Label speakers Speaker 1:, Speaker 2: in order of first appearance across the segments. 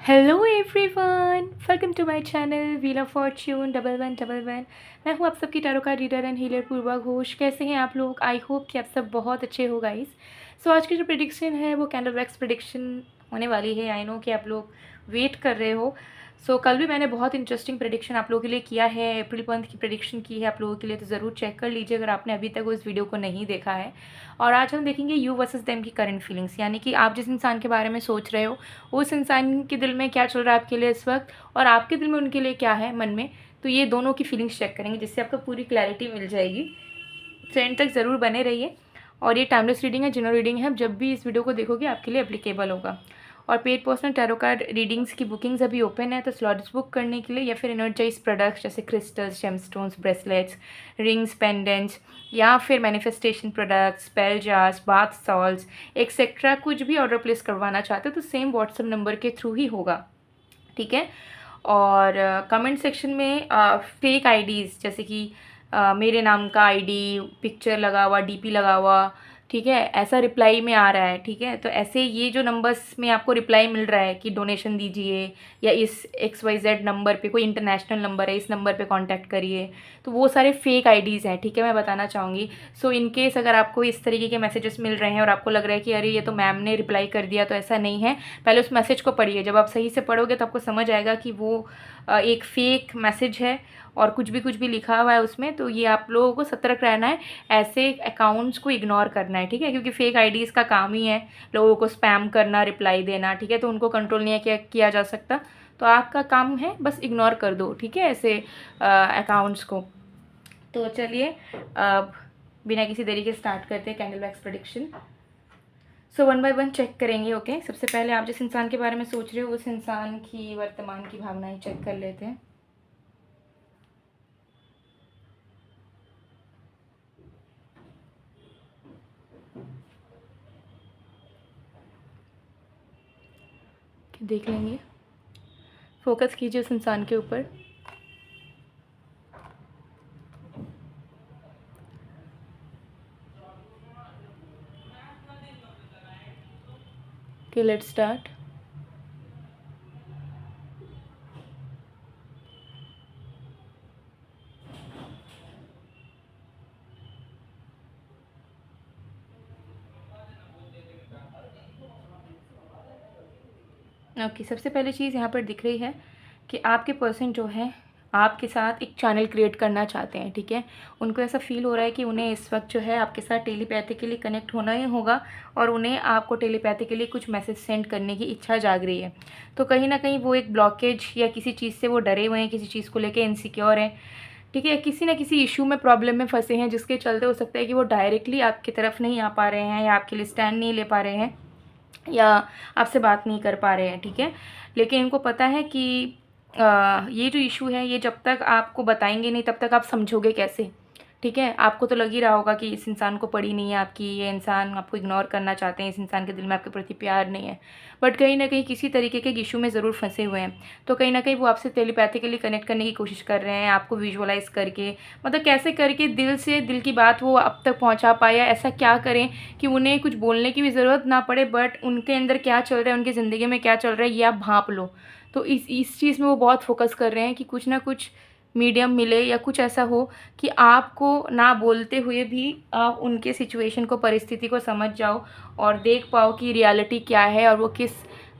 Speaker 1: Hello everyone, welcome to my channel wheel of fortune 1111। मैं हूँ आप सबकी tarot card reader and healer Purva Ghosh. कैसे हैं आप लोग? आई होप कि आप सब बहुत अच्छे हो गाइस। सो आज की जो प्रेडिक्शन है वो कैंडल वैक्स प्रेडिक्शन होने वाली है। आई नो कि आप लोग वेट कर रहे हो। कल भी मैंने बहुत इंटरेस्टिंग प्रेडिक्शन आप लोगों के लिए किया है, अप्रैल मंथ की प्रेडिक्शन की है आप लोगों के लिए, तो ज़रूर चेक कर लीजिए अगर आपने अभी तक उस वीडियो को नहीं देखा है। और आज हम देखेंगे यू वर्सेस देम की करंट फीलिंग्स, यानी कि आप जिस इंसान के बारे में सोच रहे हो उस इंसान के दिल में क्या चल रहा है आपके लिए इस वक्त, और आपके दिल में उनके लिए क्या है मन में। तो ये दोनों की फीलिंग्स चेक करेंगे जिससे आपको पूरी क्लैरिटी मिल जाएगी। तो एंड तक ज़रूर बने रहिए। और ये टाइमलेस रीडिंग है, जनरल रीडिंग है, जब भी इस वीडियो को देखोगे आपके लिए एप्लीकेबल होगा। और paid personal tarot card readings की बुकिंग्स अभी ओपन है, तो स्लॉट्स बुक करने के लिए या फिर एनर्जाइज प्रोडक्ट्स जैसे crystals, gemstones, bracelets, rings, pendants, या फिर manifestation products, spell jars, bath salts etcetera कुछ भी ऑर्डर प्लेस करवाना चाहते हो तो सेम व्हाट्सएप नंबर के थ्रू ही होगा, ठीक है। और कमेंट सेक्शन में फेक आईडीज़ जैसे कि मेरे नाम का आईडी, पिक्चर लगा हुआ, डीपी लगा हुआ, ठीक है, ऐसा रिप्लाई में आ रहा है, ठीक है। तो ऐसे ये जो नंबर्स में आपको रिप्लाई मिल रहा है कि डोनेशन दीजिए या इस XYZ नंबर पे, कोई इंटरनेशनल नंबर है, इस नंबर पे कांटेक्ट करिए, तो वो सारे फेक आईडीज़ हैं, ठीक है, मैं बताना चाहूँगी। इन केस अगर आपको इस तरीके के मैसेजेस मिल रहे हैं और आपको लग रहा है कि अरे ये तो मैम ने रिप्लाई कर दिया, तो ऐसा नहीं है। पहले उस मैसेज को पढ़िए, जब आप सही से पढ़ोगे तो आपको समझ आएगा कि वो एक फ़ेक मैसेज है और कुछ भी लिखा हुआ है उसमें। तो ये आप लोगों को सतर्क रहना है, ऐसे अकाउंट्स को इग्नोर करना है, ठीक है, क्योंकि फ़ेक आईडीज़ का काम ही है लोगों को स्पैम करना, रिप्लाई देना, ठीक है। तो उनको कंट्रोल नहीं किया जा सकता, तो आपका काम है बस इग्नोर कर दो, ठीक है, ऐसे अकाउंट्स को। तो चलिए अब बिना किसी देरी के स्टार्ट करते हैं candle wax prediction. One by one check करेंगे, ओके। सबसे पहले आप जिस इंसान के बारे में सोच रहे हो उस इंसान की वर्तमान की भावनाएं चेक कर लेते हैं। देख लेंगे, फोकस कीजिए उस इंसान के ऊपर। Okay, let's start. ओके, सबसे पहली चीज़ यहाँ पर दिख रही है कि आपके पर्सन जो है आपके साथ एक चैनल क्रिएट करना चाहते हैं, ठीक है। उनको ऐसा फील हो रहा है कि उन्हें इस वक्त जो है आपके साथ टेलीपैथिकली कनेक्ट होना ही होगा और उन्हें आपको टेलीपैथिकली कुछ मैसेज सेंड करने की इच्छा जाग रही है। तो कहीं ना कहीं वो एक ब्लॉकेज या किसी चीज़ से वो डरे हुए हैं, किसी चीज़ को लेकर इनसिक्योर हैं, ठीक है, किसी ना किसी इशू में, प्रॉब्लम में फंसे हैं, जिसके चलते हो सकता है कि वो डायरेक्टली आपकी तरफ नहीं आ पा रहे हैं या आपके लिए स्टैंड नहीं ले पा रहे हैं या आपसे बात नहीं कर पा रहे हैं, ठीक है। लेकिन इनको पता है कि ये जो इशू है ये जब तक आपको बताएंगे नहीं तब तक आप समझोगे कैसे, ठीक है। आपको तो लग ही रहा होगा कि इस इंसान को पड़ी नहीं है आपकी, ये इंसान आपको इग्नोर करना चाहते हैं, इस इंसान के दिल में आपके प्रति प्यार नहीं है, बट कहीं ना कहीं किसी तरीके के इशू में ज़रूर फंसे हुए हैं। तो कहीं ना कहीं वो आपसे टेलीपैथिकली कनेक्ट करने की कोशिश कर रहे हैं, आपको विजुअलाइज करके, मतलब कैसे करके दिल से दिल की बात वो अब तक पहुंचा पाए, या ऐसा क्या करें कि उन्हें कुछ बोलने की भी ज़रूरत ना पड़े, बट उनके अंदर क्या चल रहा है, उनकी ज़िंदगी में क्या चल रहा है ये आप भांप लो। तो इस चीज़ में वो बहुत फोकस कर रहे हैं कि कुछ ना कुछ मीडियम मिले या कुछ ऐसा हो कि आपको ना बोलते हुए भी आप उनके सिचुएशन को, परिस्थिति को समझ जाओ और देख पाओ कि रियलिटी क्या है और वो किस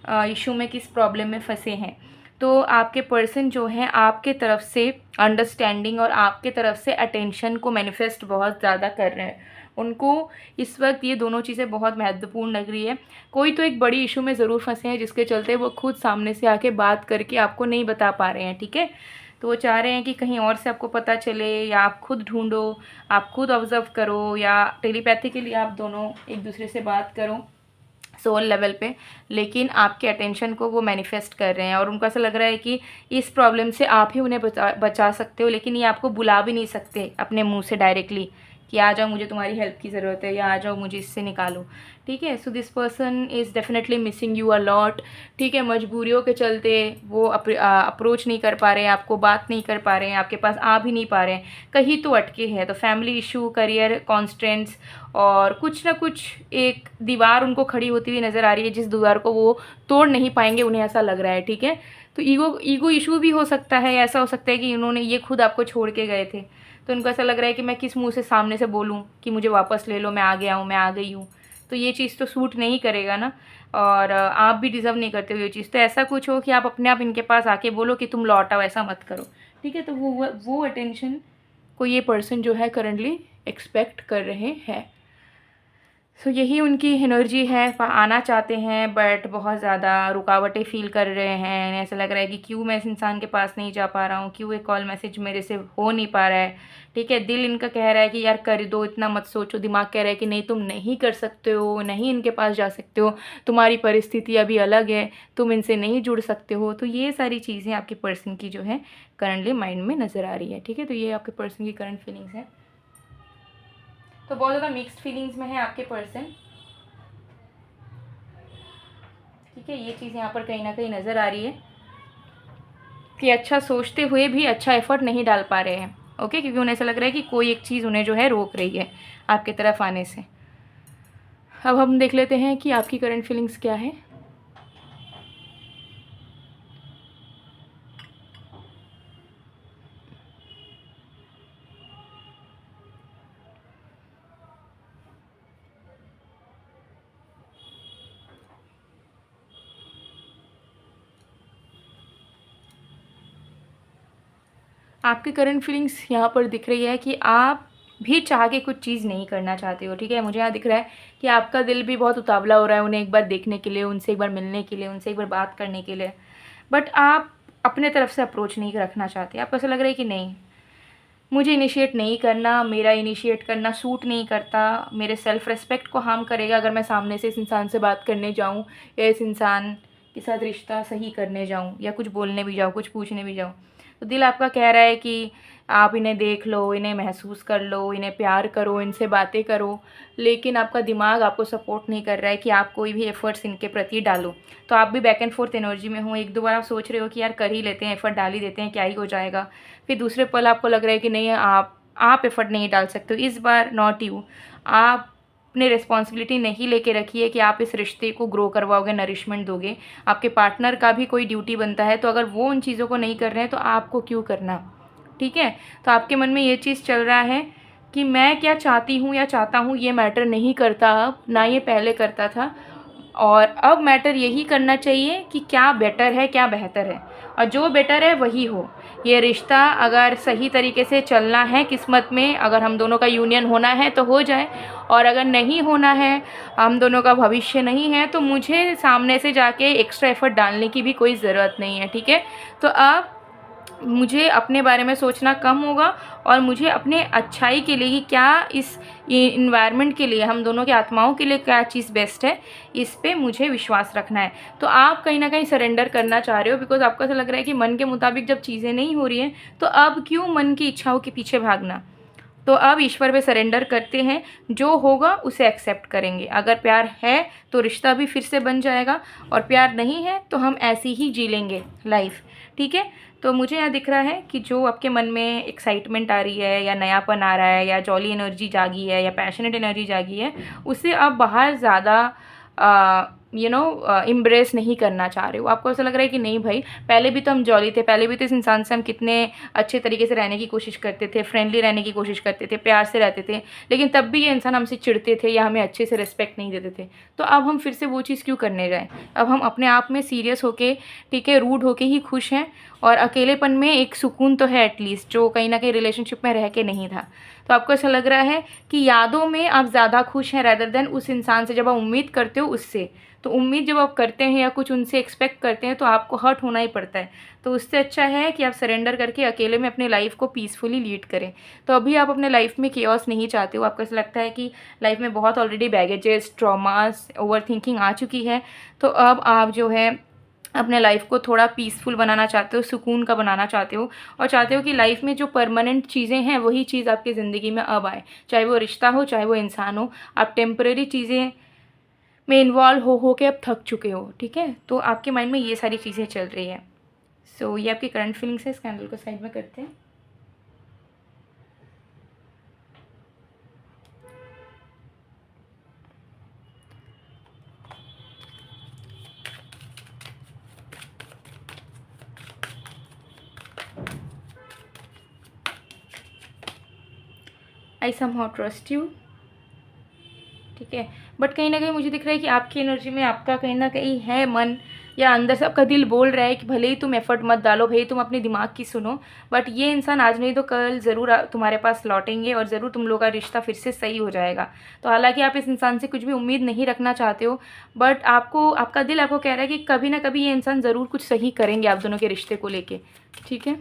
Speaker 1: इशू में, किस प्रॉब्लम में फंसे हैं। तो आपके पर्सन जो हैं आपके तरफ से अंडरस्टैंडिंग और आपके तरफ से अटेंशन को मैनिफेस्ट बहुत ज़्यादा कर रहे हैं। उनको इस वक्त ये दोनों चीज़ें बहुत महत्वपूर्ण लग रही है। कोई तो एक बड़ी इशू में ज़रूर फंसे हैं जिसके चलते वो खुद सामने से आके बात करके आपको नहीं बता पा रहे हैं, ठीक है। तो वो चाह रहे हैं कि कहीं और से आपको पता चले, या आप खुद ढूंढो, आप खुद ऑब्जर्व करो, या टेलीपैथिकली आप दोनों एक दूसरे से बात करो सोल लेवल पे, लेकिन आपके अटेंशन को वो मैनिफेस्ट कर रहे हैं। और उनको ऐसा लग रहा है कि इस प्रॉब्लम से आप ही उन्हें बचा सकते हो, लेकिन ये आपको बुला भी नहीं सकते अपने मुंह से डायरेक्टली कि आ जाओ मुझे तुम्हारी हेल्प की ज़रूरत है, या आ जाओ मुझे इससे निकालो, ठीक है। So this person is definitely missing you a lot, ठीक है। मजबूरियों के चलते वो अप्रोच नहीं कर पा रहे हैं, आपको बात नहीं कर पा रहे हैं, आपके पास आ भी नहीं पा रहे हैं, कहीं तो अटके हैं। तो फैमिली इशू, करियर कॉन्स्टेंट्स और कुछ ना कुछ एक दीवार उनको खड़ी होती हुई नज़र आ रही है, जिस दीवार को वो तोड़ नहीं पाएंगे, उन्हें ऐसा लग रहा है, ठीक है। तो ईगो इशू भी हो सकता है, ऐसा हो सकता है कि इन्होंने ये खुद आपको छोड़ के गए थे, तो इनको ऐसा लग रहा है कि मैं किस मुंह से सामने से बोलूँ कि मुझे वापस ले लो, मैं आ गया हूँ, मैं आ गई हूँ। तो ये चीज़ तो सूट नहीं करेगा ना, और आप भी डिज़र्व नहीं करते हो ये चीज़। तो ऐसा कुछ हो कि आप अपने आप इनके पास आके बोलो कि तुम लौट आओ, ऐसा मत करो, ठीक है। तो वो अटेंशन को ये पर्सन जो है करंटली एक्सपेक्ट कर रहे हैं। सो यही उनकी एनर्जी है, आना चाहते हैं बट बहुत ज़्यादा रुकावटें फ़ील कर रहे हैं। ऐसा लग रहा है कि क्यों मैं इस इंसान के पास नहीं जा पा रहा हूँ, क्यों एक कॉल मैसेज मेरे से हो नहीं पा रहा है, ठीक है। दिल इनका कह रहा है कि यार कर दो, इतना मत सोचो। दिमाग कह रहा है कि नहीं, तुम नहीं कर सकते हो, नहीं इनके पास जा सकते हो, तुम्हारी परिस्थिति अभी अलग है, तुम इनसे नहीं जुड़ सकते हो। तो ये सारी चीज़ें आपके पर्सन की जो है करंटली माइंड में नज़र आ रही है, ठीक है। तो ये आपके पर्सन की करंट फीलिंग्स है। तो बहुत ज़्यादा मिक्स्ड फीलिंग्स में है आपके पर्सन, ठीक है। ये चीज़ यहाँ पर कहीं ना कहीं नज़र आ रही है कि अच्छा सोचते हुए भी अच्छा एफर्ट नहीं डाल पा रहे हैं, ओके, क्योंकि उन्हें ऐसा लग रहा है कि कोई एक चीज़ उन्हें जो है रोक रही है आपके तरफ आने से। अब हम देख लेते हैं कि आपकी करंट फीलिंग्स क्या है। आपकी करंट फीलिंग्स यहाँ पर दिख रही है कि आप भी चाह के कुछ चीज़ नहीं करना चाहते हो, ठीक है। मुझे यहाँ दिख रहा है कि आपका दिल भी बहुत उतावला हो रहा है उन्हें एक बार देखने के लिए, उनसे एक बार मिलने के लिए, उनसे एक बार बात करने के लिए, बट आप अपने तरफ से अप्रोच नहीं रखना चाहते। आपको ऐसा लग रहा है कि नहीं, मुझे इनिशिएट नहीं करना, मेरा इनिशिएट करना सूट नहीं करता, मेरे सेल्फ़ रिस्पेक्ट को हार्म करेगा अगर मैं सामने से इस इंसान से बात करने जाऊँ, या इस इंसान के साथ रिश्ता सही करने जाऊँ, या कुछ बोलने भी जाऊँ, कुछ पूछने भी जाऊँ। तो दिल आपका कह रहा है कि आप इन्हें देख लो, इन्हें महसूस कर लो, इन्हें प्यार करो, इनसे बातें करो, लेकिन आपका दिमाग आपको सपोर्ट नहीं कर रहा है कि आप कोई भी एफ़र्ट्स इनके प्रति डालो। तो आप भी बैक एंड फोर्थ एनर्जी में हो। एक दो बार आप सोच रहे हो कि यार कर ही लेते हैं, एफ़र्ट डाल ही देते हैं, क्या ही हो जाएगा। फिर दूसरे पल आपको लग रहा है कि नहीं, आप एफ़र्ट नहीं डाल सकते हो। इस बार नॉट यू, आप अपनी रिस्पॉन्सिबिलिटी नहीं लेके रखी है कि आप इस रिश्ते को ग्रो करवाओगे, नरिशमेंट दोगे। आपके पार्टनर का भी कोई ड्यूटी बनता है, तो अगर वो उन चीज़ों को नहीं कर रहे हैं तो आपको क्यों करना, ठीक है। तो आपके मन में ये चीज़ चल रहा है कि मैं क्या चाहती हूँ या चाहता हूँ ये मैटर नहीं करता अब, ना ये पहले करता था, और अब मैटर यही करना चाहिए कि क्या बेटर है, क्या बेहतर है, और जो बेटर है वही हो। ये रिश्ता अगर सही तरीके से चलना है किस्मत में, अगर हम दोनों का यूनियन होना है तो हो जाए, और अगर नहीं होना है, हम दोनों का भविष्य नहीं है, तो मुझे सामने से जाके एक्स्ट्रा एफर्ट डालने की भी कोई ज़रूरत नहीं है, ठीक है। तो अब मुझे अपने बारे में सोचना कम होगा, और मुझे अपने अच्छाई के लिए ही क्या, इस इन्वायरमेंट के लिए, हम दोनों की आत्माओं के लिए क्या चीज़ बेस्ट है, इस पे मुझे विश्वास रखना है। तो आप कहीं ना कहीं सरेंडर करना चाह रहे हो, बिकॉज आपको ऐसा लग रहा है कि मन के मुताबिक जब चीज़ें नहीं हो रही हैं तो अब क्यों मन की इच्छाओं के पीछे भागना। तो अब ईश्वर पे सरेंडर करते हैं, जो होगा उसे एक्सेप्ट करेंगे। अगर प्यार है तो रिश्ता भी फिर से बन जाएगा, और प्यार नहीं है तो हम ऐसी ही जी लेंगे लाइफ, ठीक है। तो मुझे यहाँ दिख रहा है कि जो आपके मन में एक्साइटमेंट आ रही है, या नयापन आ रहा है, या जॉली एनर्जी जागी है, या पैशनेट एनर्जी जागी है, उसे आप बाहर ज़्यादा इम्ब्रेस नहीं करना चाह रहे हो। आपको ऐसा लग रहा है कि नहीं भाई, पहले भी तो हम जॉली थे, पहले भी तो इस इंसान से हम कितने अच्छे तरीके से रहने की कोशिश करते थे, फ्रेंडली रहने की कोशिश करते थे, प्यार से रहते थे, लेकिन तब भी ये इंसान हमसे चिढ़ते थे या हमें अच्छे से रिस्पेक्ट नहीं देते थे। तो अब हम फिर से वो चीज़ क्यों करने जाएँ। अब हम अपने आप में सीरियस होके, ठीक है, रूड होके ही खुश हैं, और अकेलेपन में एक सुकून तो है एटलीस्ट, जो कहीं ना कहीं रिलेशनशिप में रह के नहीं था। तो आपको ऐसा लग रहा है कि यादों में आप ज़्यादा खुश हैं रैदर देन उस इंसान से, जब आप उम्मीद करते हो उससे। तो उम्मीद जब आप करते हैं या कुछ उनसे एक्सपेक्ट करते हैं तो आपको हर्ट होना ही पड़ता है। तो उससे अच्छा है कि आप सरेंडर करके अकेले में अपने लाइफ को पीसफुली लीड करें। तो अभी आप अपने लाइफ में केओस नहीं चाहते हो। आपको ऐसा लगता है कि लाइफ में बहुत already baggages, traumas, overthinking आ चुकी है। तो अब आप जो है अपने लाइफ को थोड़ा पीसफुल बनाना चाहते हो, सुकून का बनाना चाहते हो, और चाहते हो कि लाइफ में जो परमानेंट चीज़ें हैं वही चीज़ आपकी ज़िंदगी में अब आए, चाहे वो रिश्ता हो चाहे वो इंसान हो। आप टेम्परेरी चीज़ें में इन्वॉल्व हो के अब थक चुके हो, ठीक है। तो आपके माइंड में ये सारी चीज़ें चल रही है। सो ये आपकी करंट फीलिंग्स है। इस कैंडल को साइड में करते हैं। आई समहाउ ट्रस्ट यू, ठीक है। बट कहीं ना कहीं मुझे दिख रहा है कि आपकी एनर्जी में आपका कहीं ना कहीं है मन, या अंदर से आपका दिल बोल रहा है कि भले ही तुम एफर्ट मत डालो, भाई तुम अपने दिमाग की सुनो, बट ये इंसान आज नहीं तो कल ज़रूर तुम्हारे पास लौटेंगे और ज़रूर तुम लोग का रिश्ता फिर से सही हो जाएगा। तो हालांकि आप इस इंसान से कुछ भी उम्मीद नहीं रखना चाहते हो, बट आपको आपका दिल आपको कह रहा है कि कभी ना कभी ये इंसान ज़रूर कुछ सही करेंगे आप दोनों के रिश्ते को लेके, ठीक है।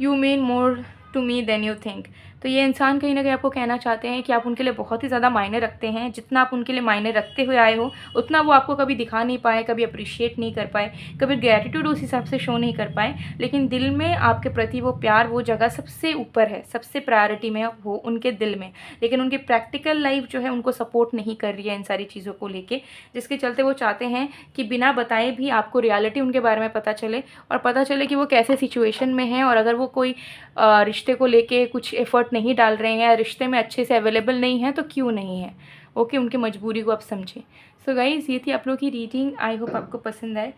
Speaker 1: You mean more to me than you think. तो ये इंसान कहीं ना कहीं आपको कहना चाहते हैं कि आप उनके लिए बहुत ही ज़्यादा मायने रखते हैं। जितना आप उनके लिए मायने रखते हुए आए हो उतना वो आपको कभी दिखा नहीं पाए, कभी अप्रिशिएट नहीं कर पाए, कभी ग्रेटिट्यूड उस हिसाब से शो नहीं कर पाए, लेकिन दिल में आपके प्रति वो प्यार, वो जगह सबसे ऊपर है, सबसे प्रायोरिटी में हो उनके दिल में। लेकिन उनकी प्रैक्टिकल लाइफ जो है उनको सपोर्ट नहीं कर रही है इन सारी चीज़ों को लेके, जिसके चलते वो चाहते हैं कि बिना बताए भी आपको रियलिटी उनके बारे में पता चले, और पता चले कि वो कैसे सिचुएशन में हैं, और अगर वो कोई रिश्ते को लेके कुछ एफर्ट नहीं डाल रहे हैं, रिश्ते में अच्छे से अवेलेबल नहीं है, तो क्यों नहीं है। ओके, उनकी मजबूरी को आप समझें। सो गाइज़, ये थी आप लोगों की रीडिंग। आई होप आपको पसंद आए।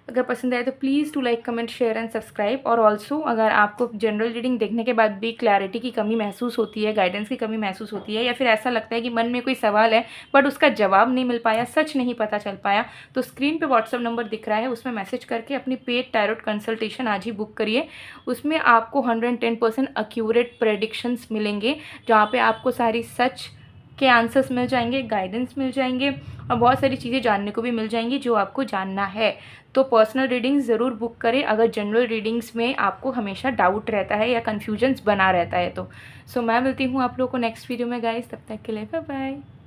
Speaker 1: अगर पसंद आए तो please to like, comment, share and subscribe. और ऑल्सो अगर आपको जनरल रीडिंग देखने के बाद भी क्लैरिटी की कमी महसूस होती है, गाइडेंस की कमी महसूस होती है, या फिर ऐसा लगता है कि मन में कोई सवाल है बट उसका जवाब नहीं मिल पाया, सच नहीं पता चल पाया, तो स्क्रीन पे व्हाट्सअप नंबर दिख रहा है, उसमें मैसेज करके अपनी पेड टैरोट कंसल्टेशन आज ही बुक करिए। उसमें आपको 110% एक्यूरेट प्रेडिक्शंस मिलेंगे, जहाँ पे आपको सारी सच के आंसर्स मिल जाएंगे, गाइडेंस मिल जाएंगे, और बहुत सारी चीज़ें जानने को भी मिल जाएंगी जो आपको जानना है। तो पर्सनल रीडिंग्स ज़रूर बुक करें अगर जनरल रीडिंग्स में आपको हमेशा डाउट रहता है या कन्फ्यूजन्स बना रहता है तो। सो मैं मिलती हूँ आप लोगों को नेक्स्ट वीडियो में गाइस, तब तक के लिए बाय बाय।